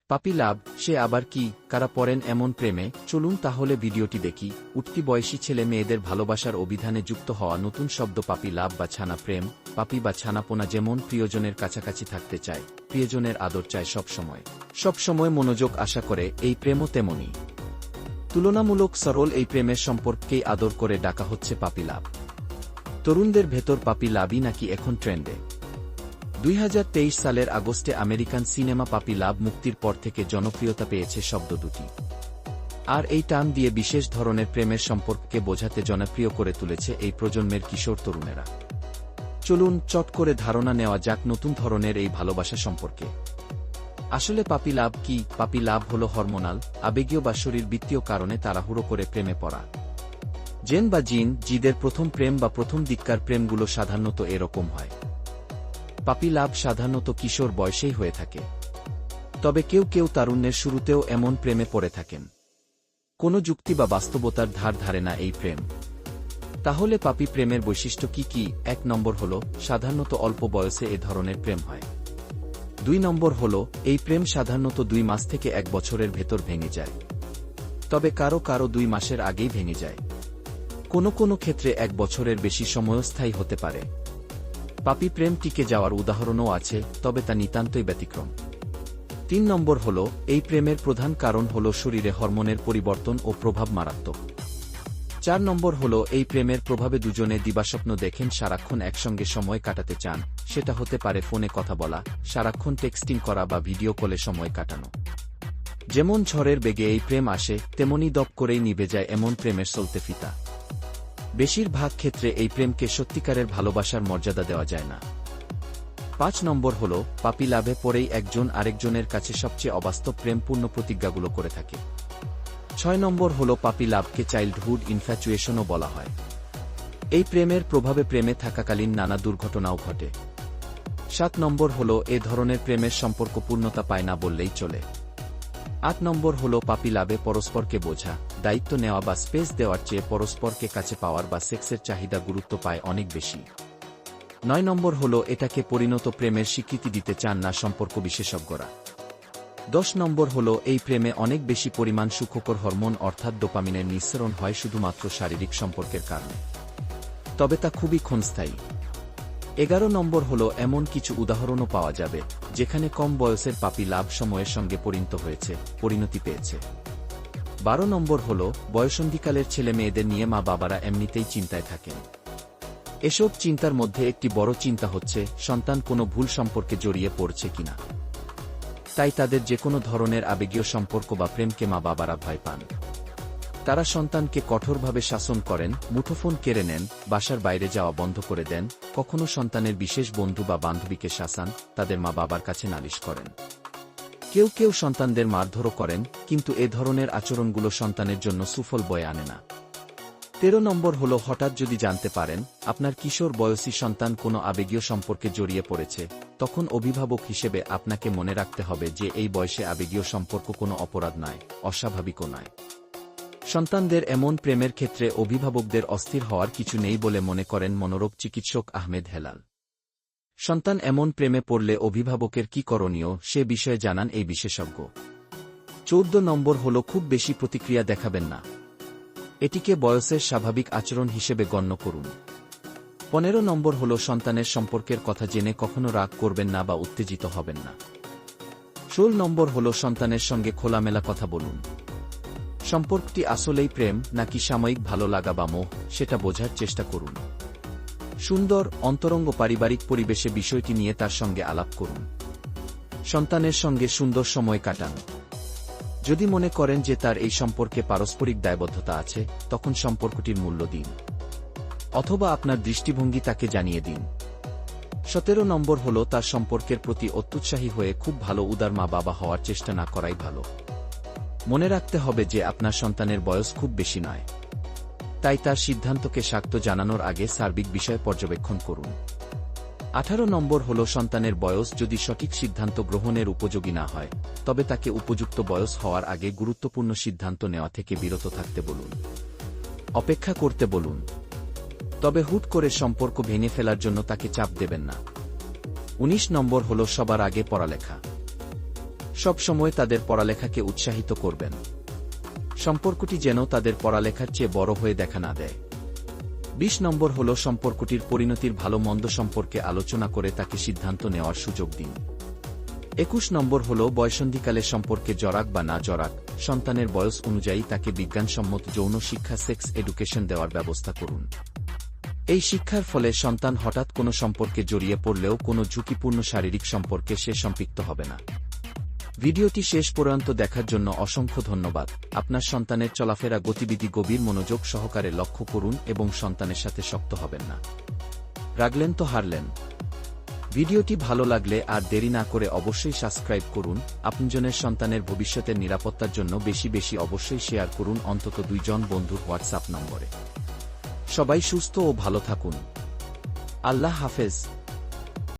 পাপি লাভ, সে আবার কি, কারা পড়েন এমন প্রেমে? চলুন তাহলে ভিডিওটি দেখি। উঠতি বয়সী ছেলে মেয়েদের ভালোবাসার অভিধানে যুক্ত হওয়া নতুন শব্দ পাপি লাভ বা ছানা প্রেম। পাপি বা ছানাপোনা যেমন প্রিয়জনের কাছাকাছি থাকতে চায়, প্রিয়জনের আদর চায় সবসময় মনোযোগ আশা করে, এই প্রেমও তেমনি। তুলনামূলক সরল এই প্রেমের সম্পর্ককেই আদর করে ডাকা হচ্ছে পাপি লাভ। তরুণদের ভেতর পাপি লাভই নাকি এখন ট্রেন্ডে। 2023 সালের আগস্টে আমেরিকান সিনেমা পাপি লাভ মুক্তির পর থেকে জনপ্রিয়তা পেয়েছে শব্দ দুটি। আর এই টান দিয়ে বিশেষ ধরনের প্রেমের সম্পর্ককে বোঝাতে জনপ্রিয় করে তুলেছে এই প্রজন্মের কিশোর তরুণেরা। চলুন চট করে ধারণা নেওয়া যাক নতুন ধরনের এই ভালোবাসা সম্পর্কে। আসলে পাপি লাভ কি? পাপি লাভ হল হরমোনাল, আবেগীয় বা শরীরবৃত্তীয় কারণে তাড়াহুড়ো করে প্রেমে পড়া। জেন বা জিদের প্রথম প্রেম বা প্রথম দিককার প্রেমগুলো সাধারণত এরকম হয়। পাপি লাভ সাধারণত কিশোর বয়সেই হয়ে থাকে। তবে কেউ কেউ তারুণ্যের শুরুতেও এমন প্রেমে পড়ে থাকেন। কোনো যুক্তি বা বাস্তবতার ধার ধারে না এই প্রেম। তাহলে পাপি প্রেমের বৈশিষ্ট্য কি কি? 1 নম্বর হল, সাধারণত অল্প বয়সে এ ধরনের প্রেম হয়। 2 নম্বর হল, এই প্রেম সাধারণত 2 মাস থেকে 1 বছরের ভেতর ভেঙে যায়। তবে কারো 2 মাসের আগেই ভেঙে যায়। কোনো ক্ষেত্রে 1 বছরের বেশি সময়ও স্থায়ী হতে পারে। পাপি প্রেম টিকে যাওয়ার উদাহরণও আছে, তবে তা নিতান্তই ব্যতিক্রম। 3 নম্বর হল, এই প্রেমের প্রধান কারণ হল শরীরে হরমোনের পরিবর্তন ও প্রভাব মারাত্মক। 4 নম্বর হল, এই প্রেমের প্রভাবে দুজনে দিবাস্বপ্ন দেখেন, সারাক্ষণ একসঙ্গে সময় কাটাতে চান। সেটা হতে পারে ফোনে কথা বলা, সারাক্ষণ টেক্সটিং করা বা ভিডিও কলে সময় কাটানো। যেমন ঝড়ের বেগে এই প্রেম আসে, তেমনি দপ করেই নিভে যায় এমন প্রেমের চলতে ফিতা। বেশিরভাগ ক্ষেত্রে এই প্রেমকে সত্যিকারের ভালোবাসার মর্যাদা দেওয়া যায় না। 5 নম্বর হল, পাপি লাভে পরেই একজন আরেকজনের কাছে সবচেয়ে অবাস্তব প্রেমপূর্ণ প্রতিজ্ঞাগুলো করে থাকে। 6 নম্বর হল, পাপি লাভকে চাইল্ডহুড ইনফ্যাচুয়েশনও বলা হয়। এই প্রেমের প্রভাবে প্রেমে থাকাকালীন নানা দুর্ঘটনাও ঘটে। 7 নম্বর হল, এ ধরনের প্রেমের সম্পর্ক পূর্ণতা পায় না বললেই চলে। 8 নম্বর হল, পাপি লাভে পরস্পরকে বোঝা, দায়িত্ব নেওয়া বা স্পেস দেওয়ার চেয়ে পরস্পরকে কাছে পাওয়ার বা সেক্সের চাহিদা গুরুত্ব পায় অনেক বেশি। 9 নম্বর হল, এটাকে পরিণত প্রেমের স্বীকৃতি দিতে চান না সম্পর্ক বিশেষজ্ঞরা। 10 নম্বর হল, এই প্রেমে অনেক বেশি পরিমাণ সুখকর হরমোন অর্থাৎ ডোপামিনের নিঃসরণ হয় শুধুমাত্র শারীরিক সম্পর্কের কারণে। তবে তা খুবই ক্ষণস্থায়ী। 11 নম্বর হল, এমন কিছু উদাহরণও পাওয়া যাবে যেখানে কম বয়সের পাপি লাভ সময়ের সঙ্গে পরিণতি পেয়েছে। 12 নম্বর হল, বয়সন্ধিকালের ছেলে মেয়েদের নিয়ে মা বাবারা এমনিতেই চিন্তায় থাকেন। এসব চিন্তার মধ্যে একটি বড় চিন্তা হচ্ছে সন্তান কোনো ভুল সম্পর্কে জড়িয়ে পড়ছে কিনা। তাই তাদের যে কোনো ধরনের আবেগীয় সম্পর্ক বা প্রেমকে মা বাবারা ভয় পান। তারা সন্তানকে কঠোরভাবে শাসন করেন, মুঠোফোন কেড়ে নেন, বাসার বাইরে যাওয়া বন্ধ করে দেন, কখনো সন্তানের বিশেষ বন্ধু বা বান্ধবীকে শাসান, তাদের মা বাবার কাছে নালিশ করেন। কেউ সন্তানদের মারধরও করেন, কিন্তু এ ধরনের আচরণগুলো সন্তানের জন্য সুফল বয়ে আনে না। 13 নম্বর হল, হঠাৎ যদি জানতে পারেন আপনার কিশোর বয়সী সন্তান কোনো আবেগীয় সম্পর্কে জড়িয়ে পড়েছে, তখন অভিভাবক হিসেবে আপনাকে মনে রাখতে হবে যে এই বয়সে আবেগীয় সম্পর্ক কোনো অপরাধ নয়, অস্বাভাবিকও নয়। সন্তানদের এমন প্রেমের ক্ষেত্রে অভিভাবকদের অস্থির হওয়ার কিছু নেই বলে মনে করেন মনোরোগ চিকিৎসক আহমেদ হেলাল। সন্তান এমন প্রেমে পড়লে অভিভাবকের কি করণীয় সে বিষয়ে জানান এই বিশেষজ্ঞ। 14 নম্বর হল, খুব বেশি প্রতিক্রিয়া দেখাবেন না। এটিকে বয়সের স্বাভাবিক আচরণ হিসেবে গণ্য করুন। 15 নম্বর হল, সন্তানের সম্পর্কের কথা জেনে কখনো রাগ করবেন না বা উত্তেজিত হবেন না। 16 নম্বর হল, সন্তানের সঙ্গে খোলামেলা কথা বলুন। সম্পর্কটি আসলেই প্রেম নাকি সাময়িক ভালো লাগা বা মোহ, সেটা বোঝার চেষ্টা করুন। সুন্দর, অন্তরঙ্গ পারিবারিক পরিবেশে বিষয়টি নিয়ে তার সঙ্গে আলাপ করুন। সন্তানের সঙ্গে সুন্দর সময় কাটান। যদি মনে করেন যে তার এই সম্পর্কে পারস্পরিক দায়বদ্ধতা আছে, তখন সম্পর্কটির মূল্য দিন, অথবা আপনার দৃষ্টিভঙ্গি তাকে জানিয়ে দিন। 17 নম্বর হল, তার সম্পর্কের প্রতি অত্যুৎসাহী হয়ে খুব ভালো উদার মা বাবা হওয়ার চেষ্টা না করাই ভালো। মনে রাখতে হবে যে আপনার সন্তানের বয়স খুব বেশি নয়, তাই তার সিদ্ধান্তকে স্বাগত জানানোর আগে সার্বিক বিষয় পর্যবেক্ষণ করুন। 18 নম্বর হল, সন্তানের বয়স যদি সঠিক সিদ্ধান্ত গ্রহণের উপযোগী না হয়, তবে তাকে উপযুক্ত বয়স হওয়ার আগে গুরুত্বপূর্ণ সিদ্ধান্ত নেওয়া থেকে বিরত থাকতে বলুন, অপেক্ষা করতে বলুন। তবে হুট করে সম্পর্ক ভেঙে ফেলার জন্য তাকে চাপ দেবেন না। 19 নম্বর হল, সবার আগে পড়ালেখা। সব সময় তাদের পড়ালেখাকে উৎসাহিত করবেন। সম্পর্কটি যেন তাদের পড়ালেখার চেয়ে বড় হয়ে দেখা না দেয়। 20 নম্বর হল সম্পর্কটির পরিণতির ভালো মন্দ সম্পর্কে আলোচনা করে তাকে সিদ্ধান্ত নেওয়ার সুযোগ দিন। 21 নম্বর হল বয়সন্ধিকালে সম্পর্কে জড়াক বা না জড়াক, সন্তানের বয়স অনুযায়ী তাকে বিজ্ঞানসম্মত যৌন শিক্ষা সেক্স এডুকেশন দেওয়ার ব্যবস্থা করুন। এই শিক্ষার ফলে সন্তান হঠাৎ কোনো সম্পর্কে জড়িয়ে পড়লেও কোনো ঝুঁকিপূর্ণ শারীরিক সম্পর্কে সে সম্পৃক্ত হবে না। ভিডিওটি শেষ পর্যন্ত দেখার জন্য অসংখ্য ধন্যবাদ। আপনার সন্তানের চলাফেরা গতিবিধি গভীর মনোযোগ সহকারে লক্ষ্য করুন এবং সন্তানের সাথে শক্ত হবেন না। রাগলেন তো হারলেন। ভিডিওটি ভালো লাগলে আর দেরি না করে অবশ্যই সাবস্ক্রাইব করুন। আপনজনের সন্তানের ভবিষ্যতের নিরাপত্তার জন্য বেশি বেশি অবশ্যই শেয়ার করুন অন্তত 2 জন বন্ধুর হোয়াটসঅ্যাপ নম্বরে। সবাই সুস্থ ও ভালো থাকুন। আল্লাহ হাফেজ।